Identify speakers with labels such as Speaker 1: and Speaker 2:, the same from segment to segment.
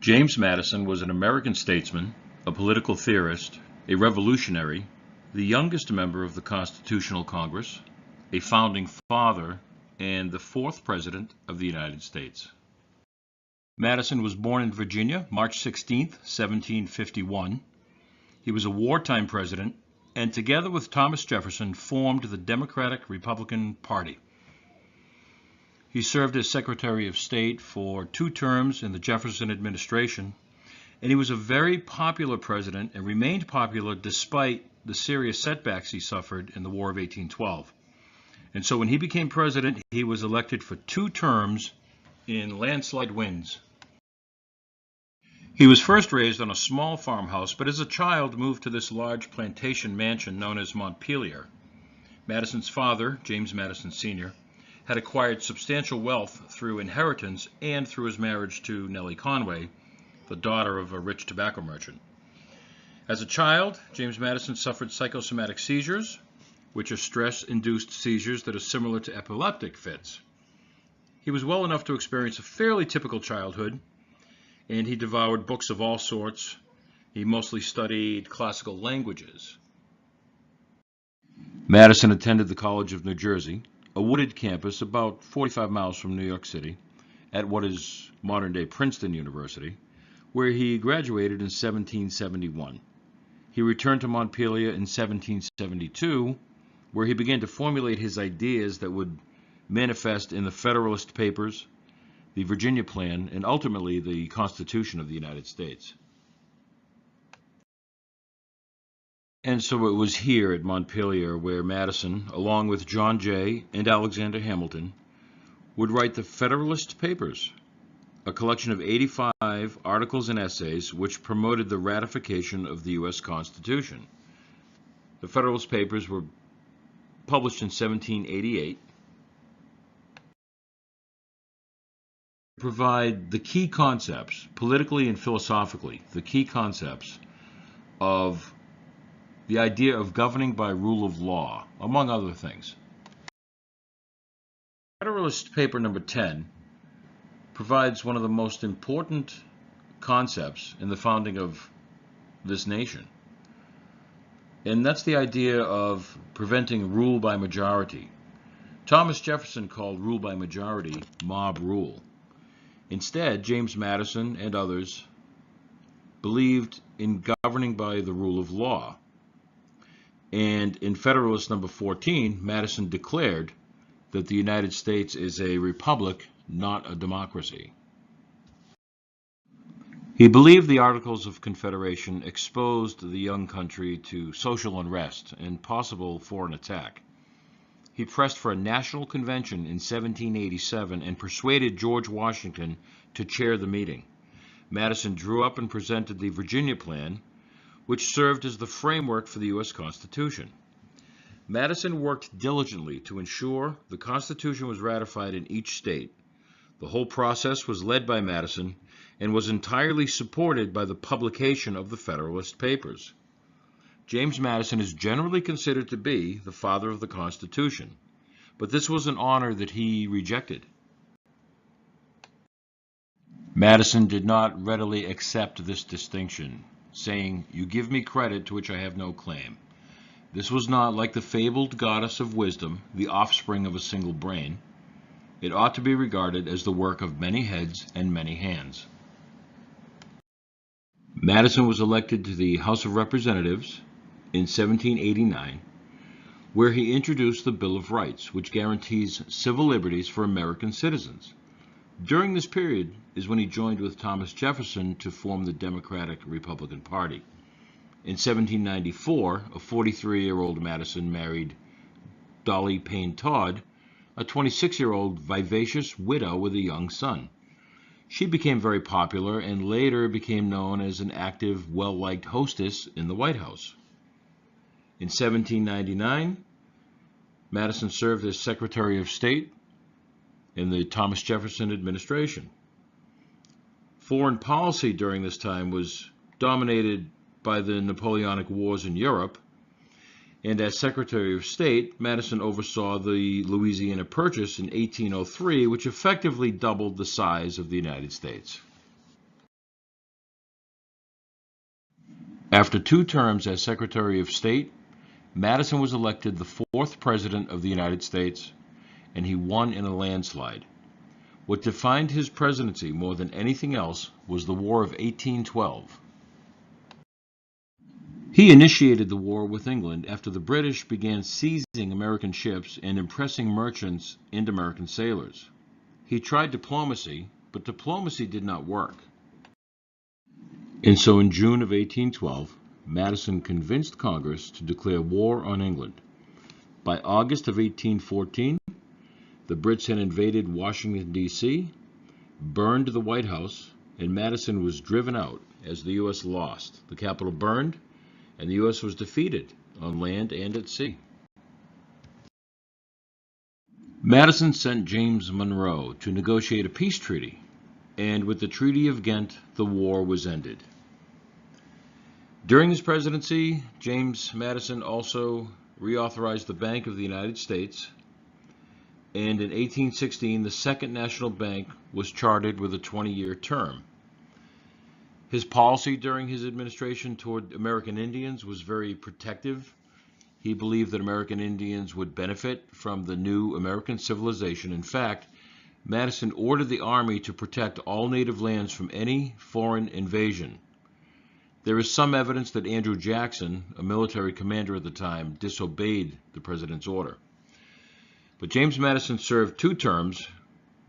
Speaker 1: James Madison was an American statesman, a political theorist, a revolutionary, the youngest member of the Constitutional Congress, a founding father, and the fourth President of the United States. Madison was born in Virginia, March 16, 1751. He was a wartime president, and together with Thomas Jefferson formed the Democratic-Republican Party. He served as Secretary of State for 2 terms in the Jefferson administration, and he was a very popular president and remained popular despite the serious setbacks he suffered in the War of 1812. And so when he became president, he was elected for 2 terms in landslide wins. He was first raised on a small farmhouse, but as a child moved to this large plantation mansion known as Montpelier. Madison's father, James Madison Sr., had acquired substantial wealth through inheritance and through his marriage to Nellie Conway, the daughter of a rich tobacco merchant. As a child, James Madison suffered psychosomatic seizures, which are stress-induced seizures that are similar to epileptic fits. He was well enough to experience a fairly typical childhood, and he devoured books of all sorts. He mostly studied classical languages. Madison attended the College of New Jersey, a wooded campus about 45 miles from New York City, at what is modern-day Princeton University, where he graduated in 1771. He returned to Montpelier in 1772, where he began to formulate his ideas that would manifest in the Federalist Papers, the Virginia Plan, and ultimately the Constitution of the United States. And so it was here at Montpelier where Madison, along with John Jay and Alexander Hamilton, would write the Federalist Papers, a collection of 85 articles and essays which promoted the ratification of the U.S. Constitution. The Federalist Papers were published in 1788. Provide the key concepts, politically and philosophically, the key concepts of the idea of governing by rule of law, among other things. Federalist Paper number 10 provides one of the most important concepts in the founding of this nation. And that's the idea of preventing rule by majority. Thomas Jefferson called rule by majority mob rule. Instead, James Madison and others believed in governing by the rule of law. And in Federalist number 14, Madison declared that the United States is a republic, not a democracy. He believed the Articles of Confederation exposed the young country to social unrest and possible foreign attack. He pressed for a national convention in 1787 and persuaded George Washington to chair the meeting. Madison drew up and presented the Virginia Plan, which served as the framework for the U.S. Constitution. Madison worked diligently to ensure the Constitution was ratified in each state. The whole process was led by Madison and was entirely supported by the publication of the Federalist Papers. James Madison is generally considered to be the father of the Constitution, but this was an honor that he rejected. Madison did not readily accept this distinction, saying, "You give me credit to which I have no claim." This was not like the fabled goddess of wisdom, the offspring of a single brain. It ought to be regarded as the work of many heads and many hands. Madison was elected to the House of Representatives in 1789, where he introduced the Bill of Rights, which guarantees civil liberties for American citizens. During this period is when he joined with Thomas Jefferson to form the Democratic Republican Party. In 1794, a 43-year-old Madison married Dolly Payne Todd, a 26-year-old vivacious widow with a young son. She became very popular and later became known as an active, well-liked hostess in the White House. In 1799, Madison served as Secretary of State in the Thomas Jefferson administration. Foreign policy during this time was dominated by the Napoleonic Wars in Europe, and as Secretary of State, Madison oversaw the Louisiana Purchase in 1803, which effectively doubled the size of the United States. After 2 terms as Secretary of State, Madison was elected the 4th President of the United States, and he won in a landslide. What defined his presidency more than anything else was the War of 1812. He initiated the war with England after the British began seizing American ships and impressing merchants and American sailors. He tried diplomacy, but diplomacy did not work. And so in June of 1812, Madison convinced Congress to declare war on England. By August of 1814, the Brits had invaded Washington, D.C., burned the White House, and Madison was driven out as the U.S. lost. The Capitol burned, and the U.S. was defeated on land and at sea. Madison sent James Monroe to negotiate a peace treaty, and with the Treaty of Ghent, the war was ended. During his presidency, James Madison also reauthorized the Bank of the United States, and in 1816, the Second National Bank was chartered with a 20-year term. His policy during his administration toward American Indians was very protective. He believed that American Indians would benefit from the new American civilization. In fact, Madison ordered the Army to protect all native lands from any foreign invasion. There is some evidence that Andrew Jackson, a military commander at the time, disobeyed the president's order. But James Madison served 2 terms,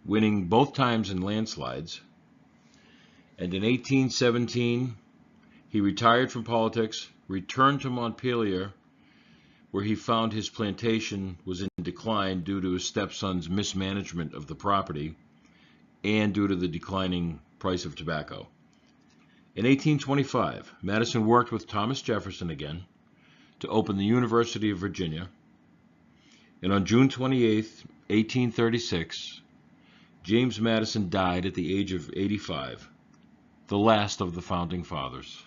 Speaker 1: winning both times in landslides. And in 1817, he retired from politics, returned to Montpelier, where he found his plantation was in decline due to his stepson's mismanagement of the property and due to the declining price of tobacco. In 1825, Madison worked with Thomas Jefferson again to open the University of Virginia, and on June 28, 1836, James Madison died at the age of 85, the last of the Founding Fathers.